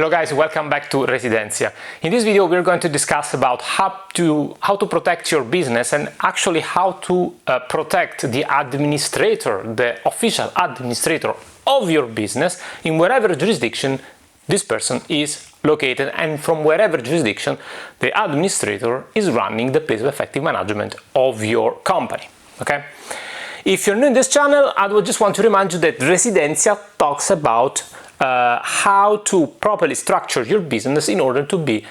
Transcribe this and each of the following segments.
Hello guys, welcome back to Residentia. In this video we're going to discuss about how to protect your business and actually how to protect the administrator, the official administrator of your business in wherever jurisdiction this person is located and from wherever jurisdiction the administrator is running the place of effective management of your company. Okay? If you're new in this channel, I would just want to remind you that Residentia talks about how to properly structure your business in order to be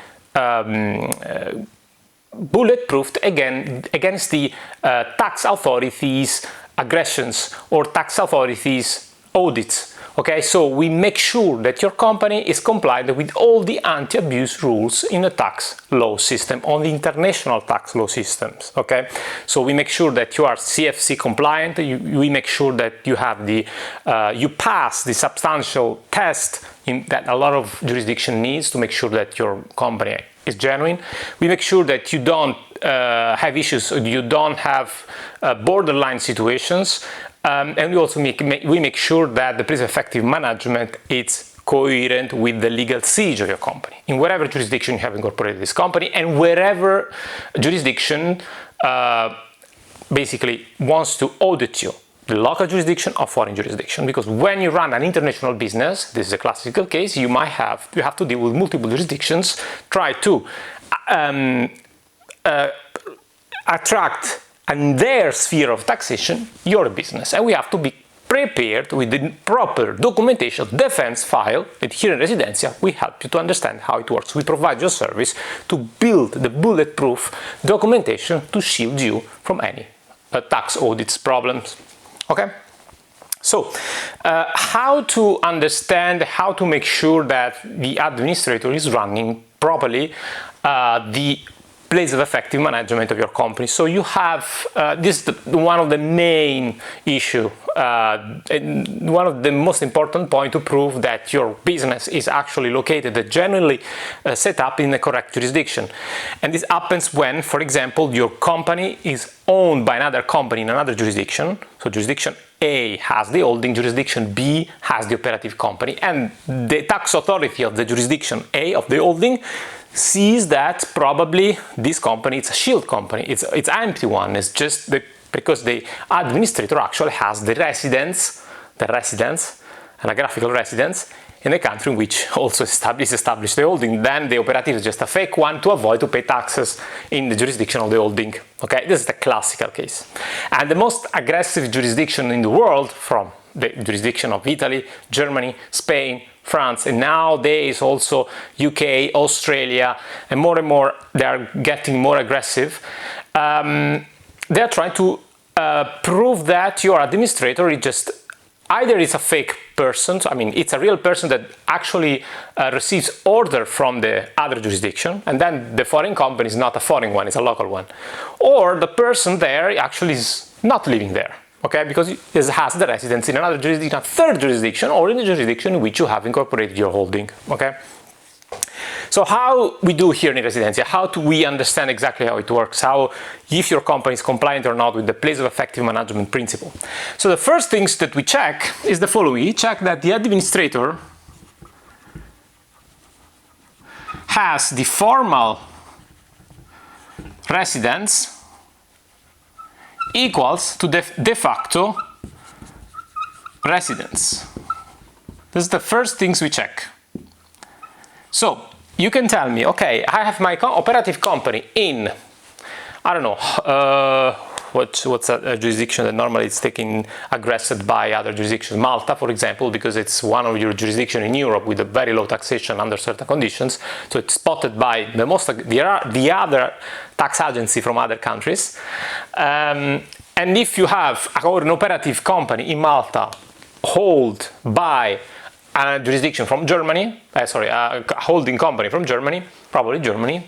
bulletproofed against the tax authorities' aggressions or tax authorities' audits. Okay, so we make sure that your company is compliant with all the anti-abuse rules in the tax law system, on the international tax law systems. Okay, so we make sure that you are CFC compliant. We make sure that you have you pass the substantial test that a lot of jurisdiction needs to make sure that your company is genuine. We make sure that you don't have issues, you don't have borderline situations. And we also make sure that the place of effective management is coherent with the legal siege of your company, in whatever jurisdiction you have incorporated this company, and wherever jurisdiction basically wants to audit you, the local jurisdiction or foreign jurisdiction. Because when you run an international business, this is a classical case, you have to deal with multiple jurisdictions, try to attract and their sphere of taxation, your business. And we have to be prepared with the proper documentation defense file, and here in Residentia we help you to understand how it works. We provide your service to build the bulletproof documentation to shield you from any tax audits problems. Okay? So, how to understand, how to make sure that the administrator is running properly the place of effective management of your company. So you have this is one of the main issue, and one of the most important point to prove that your business is actually located, genuinely set up in the correct jurisdiction. And this happens when, for example, your company is owned by another company in another jurisdiction. So jurisdiction A has the holding, jurisdiction B has the operative company, and the tax authority of the jurisdiction A of the holding sees that probably this company, it's a shield company, it's an empty one. It's just because the administrator actually has the residence and a graphical residence in the country in which also established the holding. Then the operative is just a fake one to avoid to pay taxes in the jurisdiction of the holding. Okay, this is the classical case. And the most aggressive jurisdiction in the world, from the jurisdiction of Italy, Germany, Spain, France, and nowadays also UK, Australia, and more they are getting more aggressive. They are trying to prove that your administrator is just either it's a fake person, I mean it's a real person that actually receives order from the other jurisdiction, and then the foreign company is not a foreign one, it's a local one, or the person there actually is not living there. Okay, because it has the residence in another jurisdiction, a third jurisdiction, or in the jurisdiction in which you have incorporated your holding. Okay. So how we do here in Residentia? How do we understand exactly how it works? How, if your company is compliant or not with the place of effective management principle? So the first things that we check is the following. We check that the administrator has the formal residence equals to the de facto residence. This is the first things we check. So you can tell me, okay, I have my operative company in, I don't know, what's a jurisdiction that normally it's taken aggressed by other jurisdictions, Malta, for example, because it's one of your jurisdictions in Europe with a very low taxation under certain conditions. So it's spotted by the other tax agency from other countries. And if you have an operative company in Malta held by a jurisdiction from Germany, a holding company from Germany, probably Germany,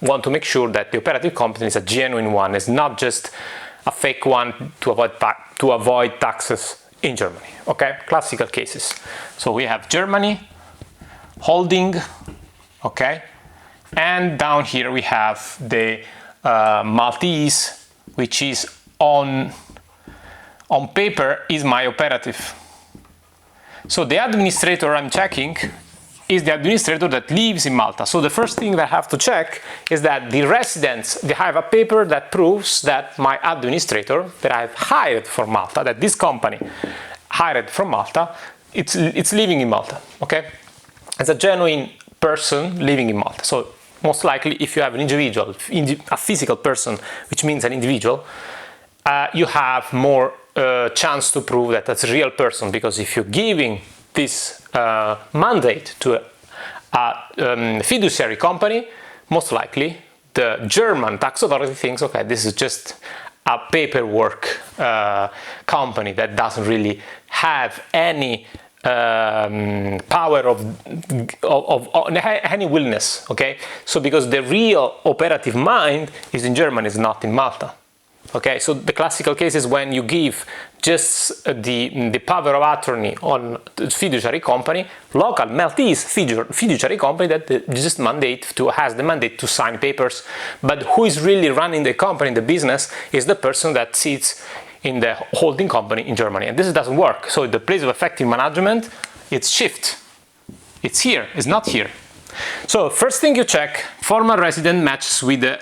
want to make sure that the operative company is a genuine one, it's not just a fake one to avoid taxes in Germany. Okay, classical cases. So we have Germany, holding, okay, and down here we have the Maltese, which is on paper is my operative. So the administrator I'm checking is the administrator that lives in Malta. So the first thing that I have to check is that the residents, they have a paper that proves that my administrator that I've hired from Malta, that this company hired from Malta, it's living in Malta, okay? It's a genuine person living in Malta. So most likely if you have an individual, a physical person, which means an individual, you have more chance to prove that that's a real person, because if you're giving this mandate to a fiduciary company, most likely the German tax authority thinks, okay, this is just a paperwork company that doesn't really have any power of any willingness, okay? So because the real operative mind is in Germany, is not in Malta. Okay, so the classical case is when you give just the power of attorney on the fiduciary company, local Maltese fiduciary company that just has the mandate to sign papers, but who is really running the company, the business, is the person that sits in the holding company in Germany, and this doesn't work. So the place of effective management, it's shift. It's here, it's not here. So first thing you check, former resident matches with the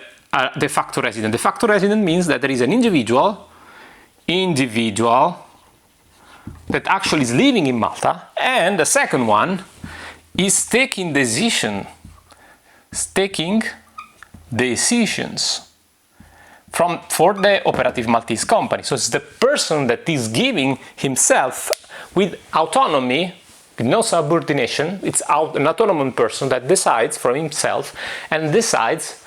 de facto resident. De facto resident means that there is an individual that actually is living in Malta, and the second one is taking decisions for the operative Maltese company. So it's the person that is giving himself with autonomy, with no subordination. It's an autonomous person that decides for himself and decides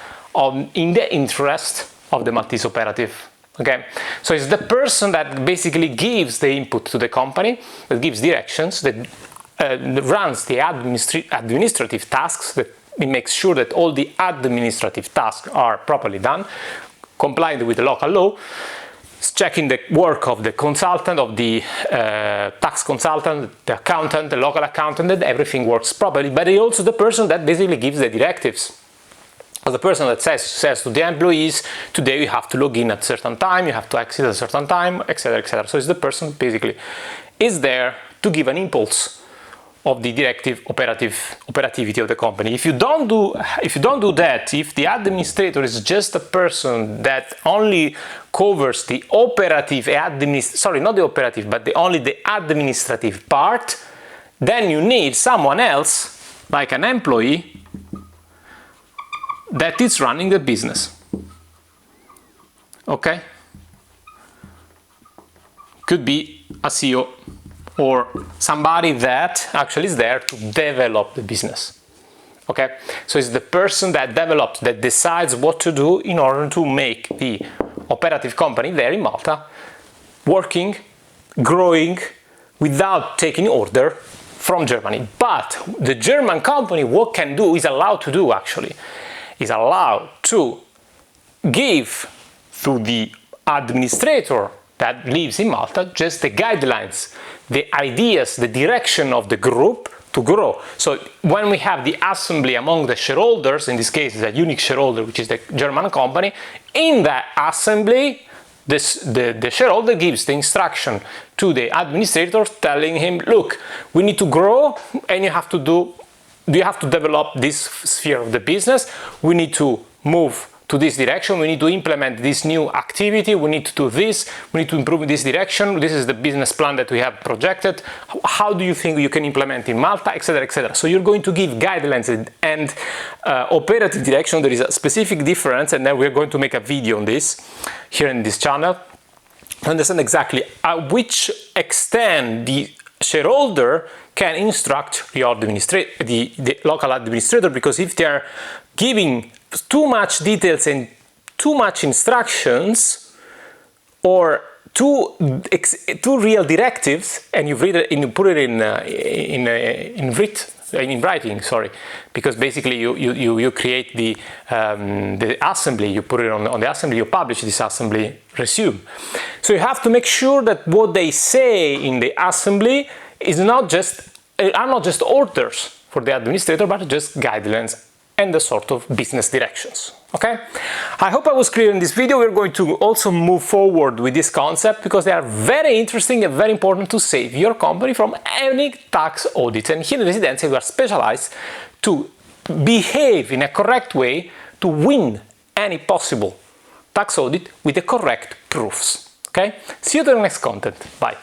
in the interest of the Maltese operative. Okay, so it's the person that basically gives the input to the company, that gives directions, that runs the administrative tasks, that makes sure that all the administrative tasks are properly done, compliant with the local law, checking the work of the consultant, of the tax consultant, the accountant, the local accountant, that everything works properly, but it's also the person that basically gives the directives. So the person that says to the employees, today you have to log in at a certain time, you have to exit at a certain time, etc., etc. So it's the person basically is there to give an impulse of the directive operativity of the company. If you don't do that, if the administrator is just a person that only covers the operative not the operative, but only the administrative part, then you need someone else, like an employee, that is running the business. Okay? Could be a CEO or somebody that actually is there to develop the business. Okay? So it's the person that develops, that decides what to do in order to make the operative company there in Malta working, growing, without taking order from Germany. But the German company, what can do, is allowed to do actually, is allowed to give to the administrator that lives in Malta just the guidelines, the ideas, the direction of the group to grow. So when we have the assembly among the shareholders, in this case it's a unique shareholder, which is the German company, in that assembly the shareholder gives the instruction to the administrator telling him, look, we need to grow and you have to develop this sphere of the business, we need to move to this direction, we need to implement this new activity, we need to do this, we need to improve in this direction, this is the business plan that we have projected, how do you think you can implement in Malta, etc., etc. So you're going to give guidelines and operative direction. There is a specific difference, and then we're going to make a video on this here in this channel to understand exactly at which extent the shareholder can instruct the local administrator, because if they are giving too much details and too much instructions, or too real directives, and you read it and you put it in writing, sorry, because basically you create the assembly, you put it on the assembly, you publish this assembly resume. So you have to make sure that what they say in the assembly are not just orders for the administrator, but just guidelines and the sort of business directions. Okay? I hope I was clear in this video. We're going to also move forward with this concept because they are very interesting and very important to save your company from any tax audit. And here in Residentia, we are specialized to behave in a correct way to win any possible tax audit with the correct proofs. Okay? See you to the next content. Bye.